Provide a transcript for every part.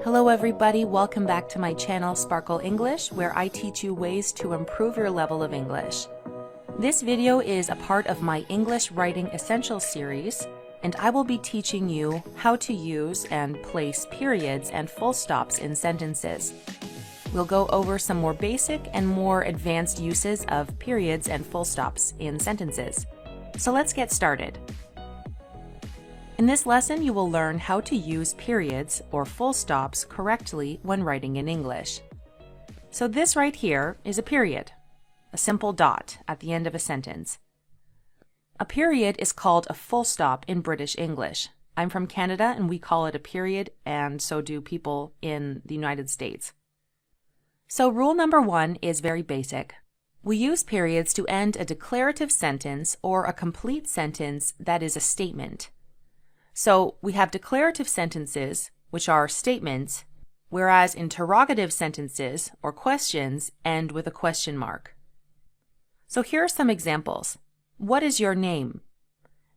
Hello everybody, welcome back to my channel Sparkle English, where I teach you ways to improve your level of English. This video is a part of my English Writing Essentials series, and I will be teaching you how to use and place periods and full stops in sentences. We'll go over some more basic and more advanced uses of periods and full stops in sentences. So let's get started. In this lesson, you will learn how to use periods or full stops correctly when writing in English. So this right here is a period, a simple dot at the end of a sentence. A period is called a full stop in British English. I'm from Canada and we call it a period, and so do people in the United States. So rule number 1 is very basic. We use periods to end a declarative sentence or a complete sentence that is a statement. So we have declarative sentences, which are statements, whereas interrogative sentences or questions end with a question mark. So here are some examples. What is your name?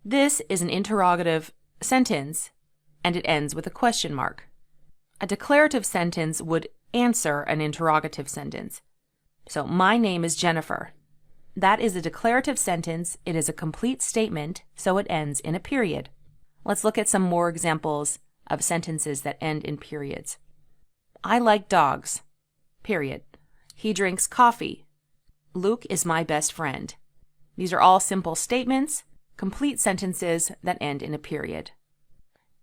This is an interrogative sentence and it ends with a question mark. A declarative sentence would answer an interrogative sentence. So my name is Jennifer. That is a declarative sentence. It is a complete statement, so it ends in a period. Let's look at some more examples of sentences that end in periods. I like dogs. Period. He drinks coffee. Luke is my best friend. These are all simple statements, complete sentences that end in a period.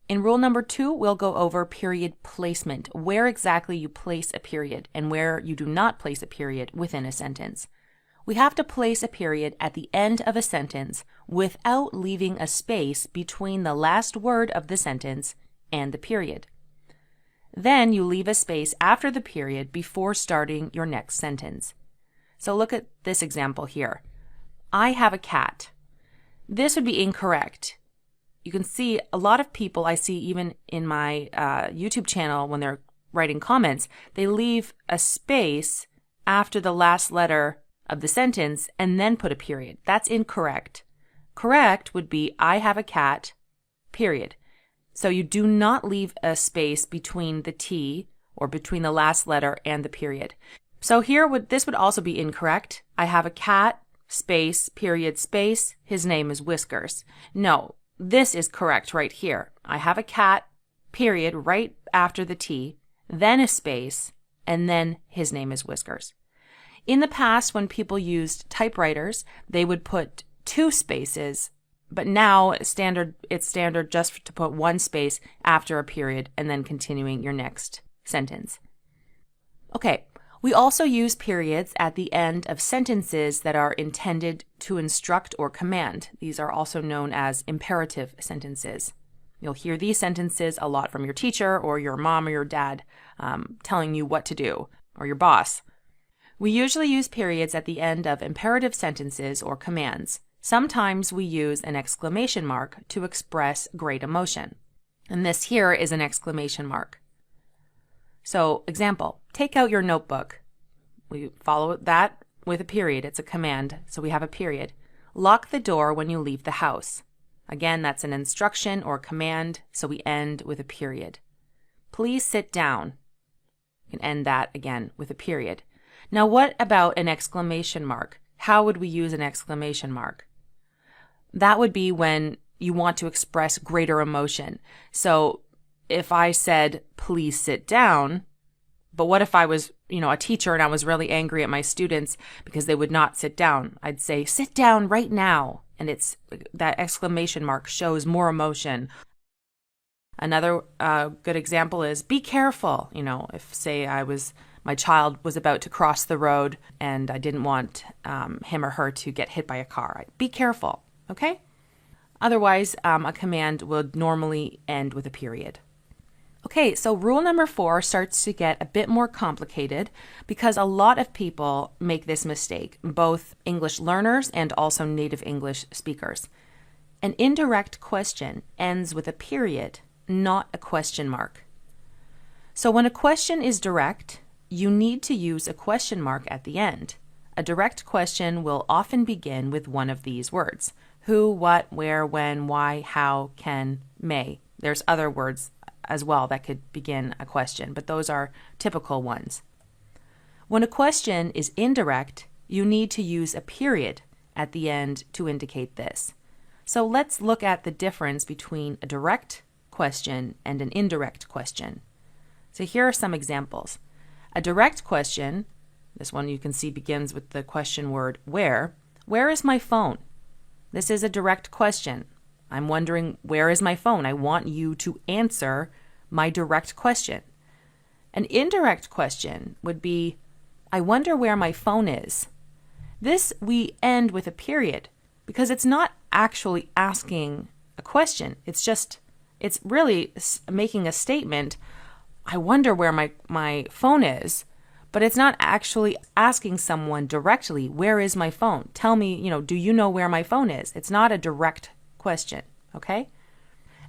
In rule number 2, we'll go over period placement, where exactly you place a period and where you do not place a period within a sentence. We have to place a period at the end of a sentence without leaving a space between the last word of the sentence and the period. Then you leave a space after the period before starting your next sentence. So look at this example here. I have a cat. This would be incorrect. You can see a lot of people I see even in my YouTube channel when they're writing comments, they leave a space after the last letter of the sentence and then put a period. That's incorrect. Correct would be I have a cat, period. So you do not leave a space between the T or between the last letter and the period. So here this would also be incorrect. I have a cat, space, period, space. His name is Whiskers. No, this is correct right here. I have a cat, period, right after the T, then a space, and then his name is Whiskers. In the past, when people used typewriters, they would put 2 spaces, but now it's standard just to put 1 space after a period and then continuing your next sentence. Okay, we also use periods at the end of sentences that are intended to instruct or command. These are also known as imperative sentences. You'll hear these sentences a lot from your teacher or your mom or your dad telling you what to do, or your boss. We usually use periods at the end of imperative sentences or commands. Sometimes we use an exclamation mark to express great emotion. And this here is an exclamation mark. So, example, take out your notebook. We follow that with a period. It's a command, so we have a period. Lock the door when you leave the house. Again, that's an instruction or command, so we end with a period. Please sit down. You can end that again with a period. Now, what about an exclamation mark? How would we use an exclamation mark? That would be when you want to express greater emotion. So if I said, please sit down, but what if I was, a teacher and I was really angry at my students because they would not sit down? I'd say, sit down right now. And that exclamation mark shows more emotion. Another good example is be careful. If say my child was about to cross the road and I didn't want him or her to get hit by a car. Be careful, okay? Otherwise, a command would normally end with a period. Okay, so rule number 4 starts to get a bit more complicated because a lot of people make this mistake, both English learners and also native English speakers. An indirect question ends with a period, not a question mark. So when a question is direct, you need to use a question mark at the end. A direct question will often begin with one of these words: who, what, where, when, why, how, can, may. There's other words as well that could begin a question, but those are typical ones. When a question is indirect, you need to use a period at the end to indicate this. So let's look at the difference between a direct question and an indirect question. So here are some examples. A direct question, this one you can see begins with the question word where. Where is my phone? This is a direct question. I'm wondering, where is my phone? I want you to answer my direct question. An indirect question would be, I wonder where my phone is. This we end with a period because it's not actually asking a question. It's really making a statement. I wonder where my phone is, but it's not actually asking someone directly, where is my phone? Tell me, do you know where my phone is? It's not a direct question, okay?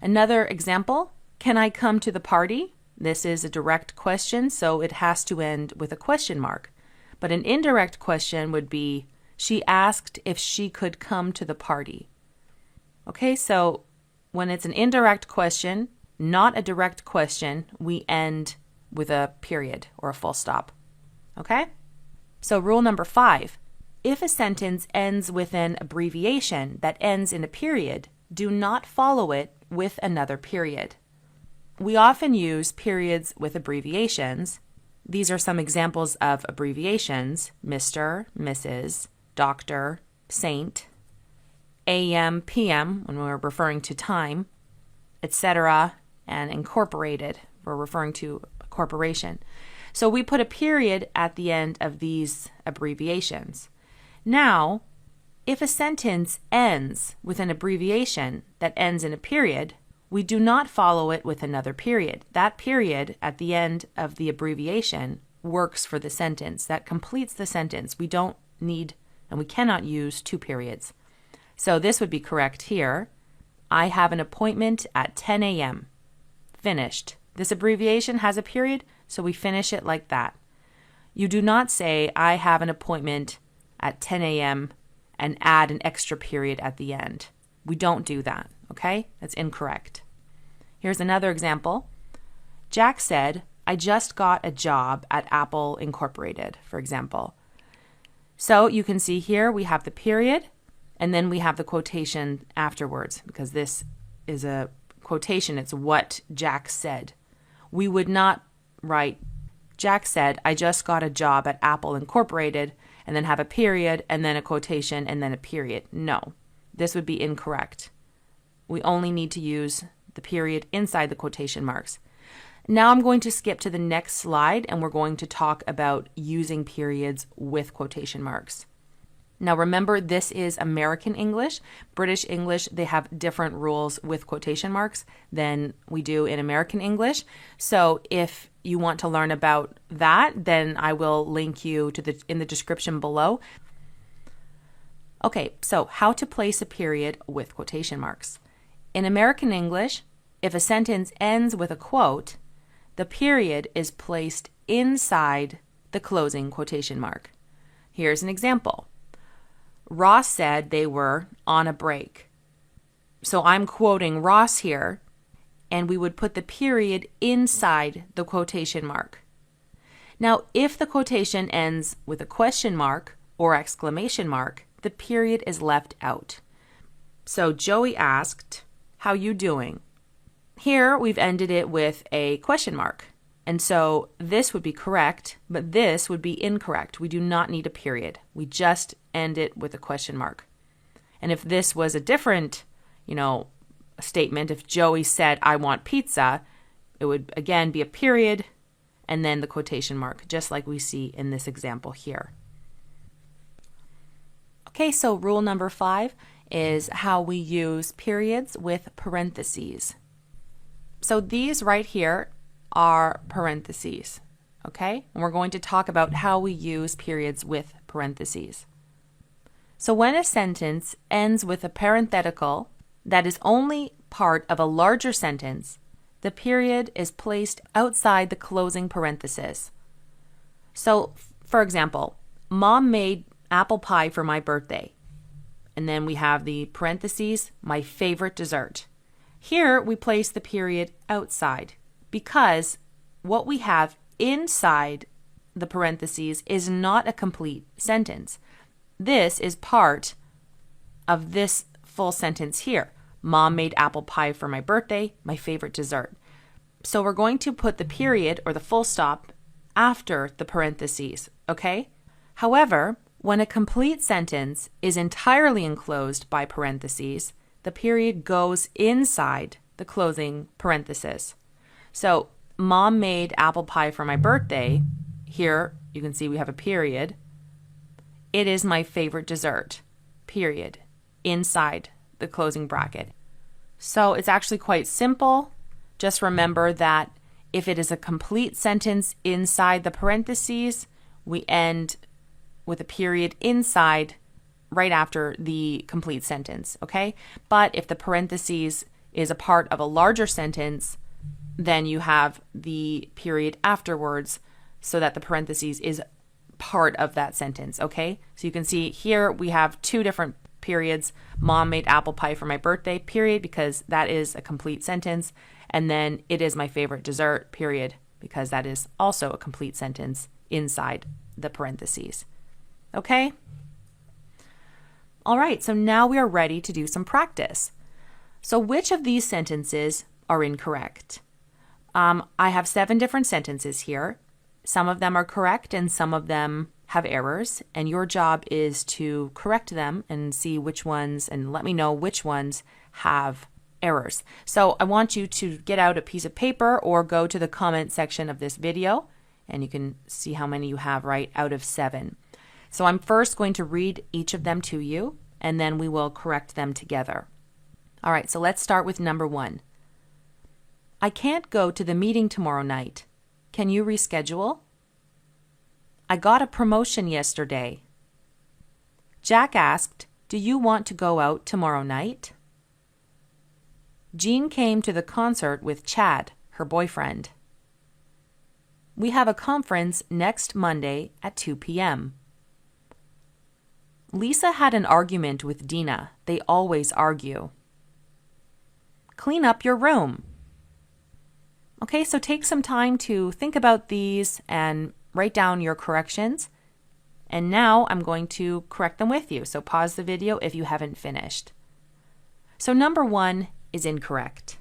Another example, can I come to the party? This is a direct question, so it has to end with a question mark. But an indirect question would be, she asked if she could come to the party. Okay, so when it's an indirect question, not a direct question, we end with a period or a full stop. Okay? So rule number 5, if a sentence ends with an abbreviation that ends in a period, do not follow it with another period. We often use periods with abbreviations. These are some examples of abbreviations: Mr., Mrs., Doctor, Saint, AM, PM when we're referring to time, etc., and incorporated, we're referring to a corporation. So we put a period at the end of these abbreviations. Now, if a sentence ends with an abbreviation that ends in a period, we do not follow it with another period. That period at the end of the abbreviation works for the sentence. That completes the sentence. We don't need and we cannot use 2 periods. So this would be correct here. I have an appointment at 10 a.m. Finished. This abbreviation has a period, so we finish it like that. You do not say, I have an appointment at 10 a.m. and add an extra period at the end. We don't do that, okay? That's incorrect. Here's another example. Jack said, I just got a job at Apple Incorporated, for example. So you can see here we have the period, and then we have the quotation afterwards, because this is a quotation. It's what Jack said. We would not write, Jack said, I just got a job at Apple Incorporated, and then have a period, and then a quotation, and then a period. No, this would be incorrect. We only need to use the period inside the quotation marks. Now I'm going to skip to the next slide, and we're going to talk about using periods with quotation marks. Now remember, this is American English. British English, they have different rules with quotation marks than we do in American English. So if you want to learn about that, then I will link you to in the description below. Okay, so how to place a period with quotation marks. In American English, if a sentence ends with a quote, the period is placed inside the closing quotation mark. Here's an example. Ross said they were on a break. So I'm quoting Ross here, and we would put the period inside the quotation mark. Now, if the quotation ends with a question mark or exclamation mark, the period is left out. So Joey asked, how you doing? Here we've ended it with a question mark. And so this would be correct, but this would be incorrect. We do not need a period. We just end it with a question mark. And if this was a different, statement, if Joey said, I want pizza, it would again be a period and then the quotation mark, just like we see in this example here. Okay, so rule number 5 is how we use periods with parentheses. So these right here are parentheses, okay? And we're going to talk about how we use periods with parentheses. So when a sentence ends with a parenthetical that is only part of a larger sentence, the period is placed outside the closing parenthesis. So, for example, Mom made apple pie for my birthday. And then we have the parentheses, my favorite dessert. Here we place the period outside. because what we have inside the parentheses is not a complete sentence. This is part of this full sentence here. Mom made apple pie for my birthday, my favorite dessert. So we're going to put the period or the full stop after the parentheses, okay? However, when a complete sentence is entirely enclosed by parentheses, the period goes inside the closing parenthesis. So, Mom made apple pie for my birthday. Here, you can see we have a period. It is my favorite dessert, period, inside the closing bracket. So, it's actually quite simple. Just remember that if it is a complete sentence inside the parentheses, we end with a period inside right after the complete sentence, okay? But if the parentheses is a part of a larger sentence, then you have the period afterwards so that the parentheses is part of that sentence, okay? So you can see here we have two different periods. Mom made apple pie for my birthday, period, because that is a complete sentence. And then it is my favorite dessert, period, because that is also a complete sentence inside the parentheses. Okay? All right, so now we are ready to do some practice. So which of these sentences are incorrect? I have 7 different sentences here. Some of them are correct and some of them have errors, and your job is to correct them and see which ones, and let me know which ones have errors. So I want you to get out a piece of paper or go to the comment section of this video, and you can see how many you have right out of 7. So I'm first going to read each of them to you, and then we will correct them together. All right, so let's start with number 1. I can't go to the meeting tomorrow night. Can you reschedule? I got a promotion yesterday. Jack asked, do you want to go out tomorrow night? Jean came to the concert with Chad, her boyfriend. We have a conference next Monday at 2 p.m. Lisa had an argument with Dina. They always argue. Clean up your room. Okay, so take some time to think about these and write down your corrections. And now I'm going to correct them with you. So pause the video if you haven't finished. So number 1 is incorrect.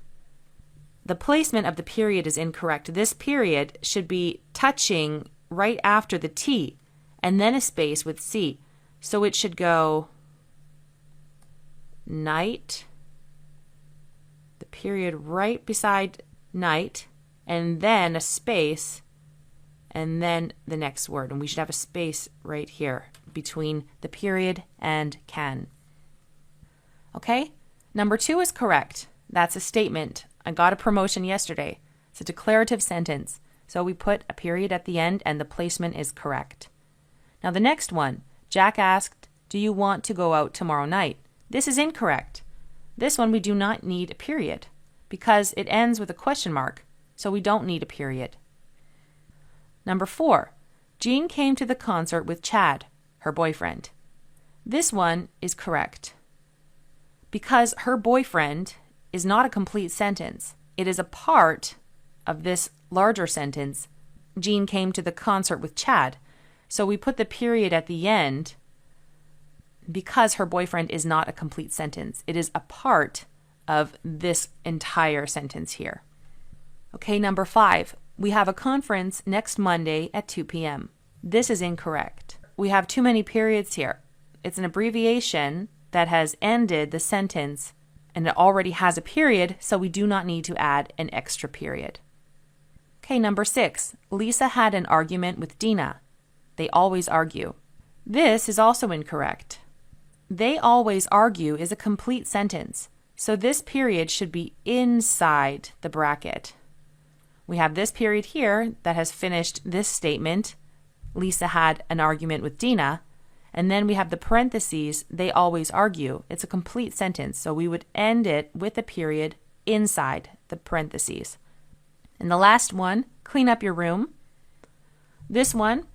The placement of the period is incorrect. This period should be touching right after the T and then a space with C. So it should go night, the period right beside night, and then a space, and then the next word. And we should have a space right here between the period and can. Okay? Number 2 is correct. That's a statement. I got a promotion yesterday. It's a declarative sentence. So we put a period at the end and the placement is correct. Now the next one, Jack asked, do you want to go out tomorrow night? This is incorrect. This one we do not need a period because it ends with a question mark, so we don't need a period. Number 4, Jean came to the concert with Chad, her boyfriend. This one is correct because her boyfriend is not a complete sentence. It is a part of this larger sentence. Jean came to the concert with Chad. So we put the period at the end because her boyfriend is not a complete sentence. It is a part of this entire sentence here. Okay, number 5. We have a conference next Monday at 2 p.m. This is incorrect. We have too many periods here. It's an abbreviation that has ended the sentence and it already has a period, so we do not need to add an extra period. Okay, number 6. Lisa had an argument with Dina. They always argue. This is also incorrect. They always argue is a complete sentence, so this period should be inside the bracket. We have this period here that has finished this statement. Lisa had an argument with Dina. And then we have the parentheses, they always argue. It's a complete sentence, so we would end it with a period inside the parentheses. And the last one, clean up your room. This one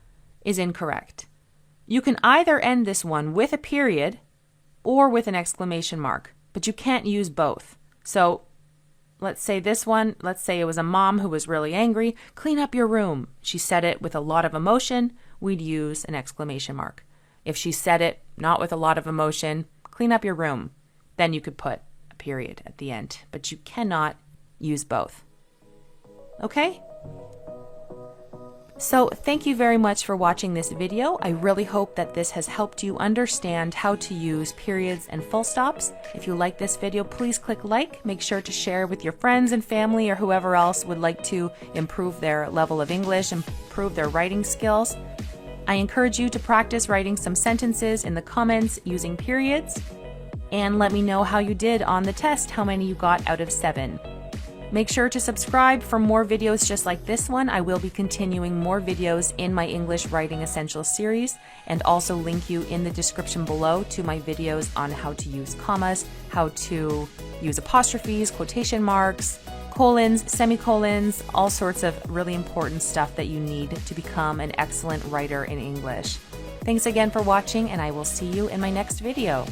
is incorrect. You can either end this one with a period or with an exclamation mark, but you can't use both. So let's say this one, let's say it was a mom who was really angry. Clean up your room. She said it with a lot of emotion, we'd use an exclamation mark. If she said it not with a lot of emotion, clean up your room, then you could put a period at the end, but you cannot use both. Okay? So thank you very much for watching this video. I really hope that this has helped you understand how to use periods and full stops. If you like this video, please click like. Make sure to share with your friends and family or whoever else would like to improve their level of English, improve their writing skills. I encourage you to practice writing some sentences in the comments using periods, and let me know how you did on the test, how many you got out of 7. Make sure to subscribe for more videos just like this one. I will be continuing more videos in my English Writing Essentials series, and also link you in the description below to my videos on how to use commas, how to use apostrophes, quotation marks, colons, semicolons, all sorts of really important stuff that you need to become an excellent writer in English. Thanks again for watching, and I will see you in my next video.